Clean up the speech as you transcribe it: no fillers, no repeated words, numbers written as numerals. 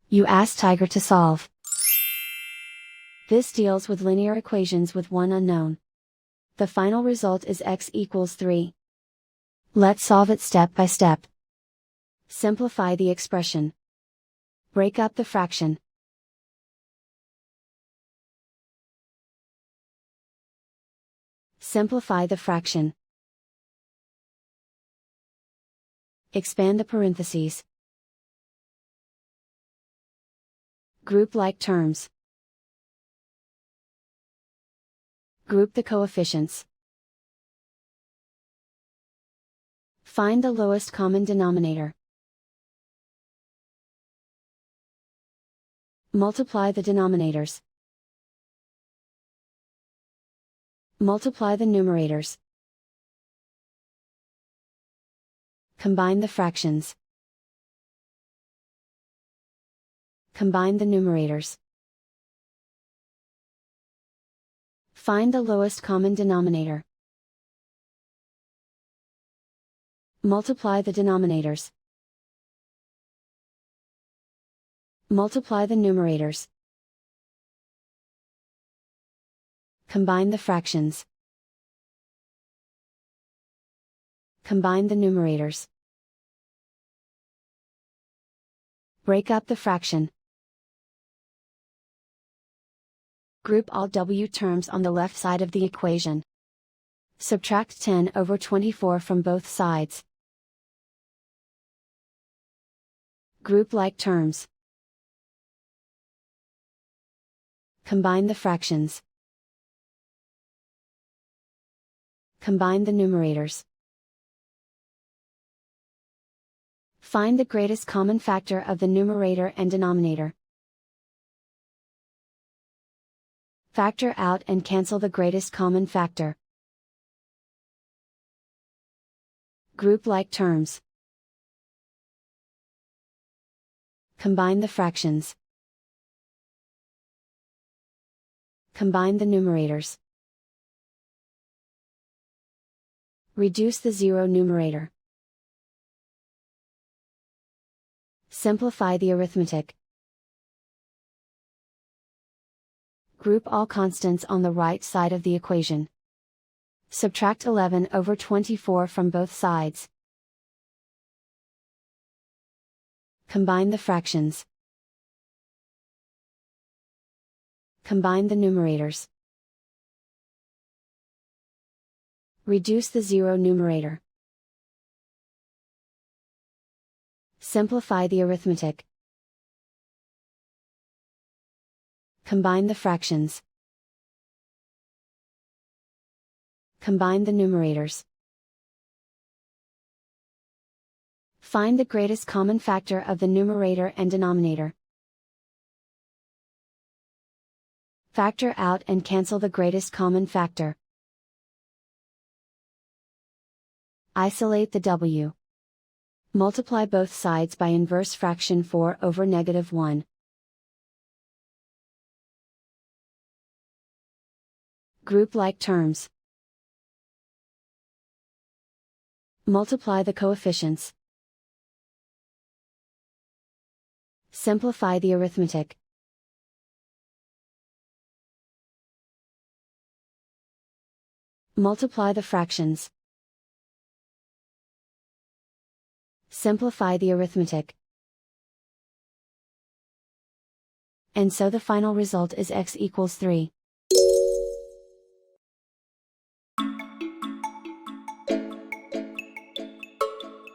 You ask Tiger to solve. This deals with linear equations with one unknown. The final result is x equals 3. Let's solve it step by step. Simplify the expression. Break up the fraction. Simplify the fraction. Expand the parentheses. Group like terms. Group the coefficients. Find the lowest common denominator. Multiply the denominators. Multiply the numerators. Combine the fractions. Combine the numerators. Find the lowest common denominator. Multiply the denominators. Multiply the numerators. Combine the fractions. Combine the numerators. Break up the fraction. Group all W terms on the left side of the equation. Subtract 10 over 24 from both sides. Group like terms. Combine the fractions. Combine the numerators. Find the greatest common factor of the numerator and denominator. Factor out and cancel the greatest common factor. Group like terms. Combine the fractions. Combine the numerators. Reduce the zero numerator. Simplify the arithmetic. Group all constants on the right side of the equation. Subtract 11 over 24 from both sides. Combine the fractions. Combine the numerators. Reduce the zero numerator. Simplify the arithmetic. Combine the fractions. Combine the numerators. Find the greatest common factor of the numerator and denominator. Factor out and cancel the greatest common factor. Isolate the W. Multiply both sides by inverse fraction 4 over -1. Group like terms. Multiply the coefficients. Simplify the arithmetic. Multiply the fractions. Simplify the arithmetic. And so the final result is x equals 3.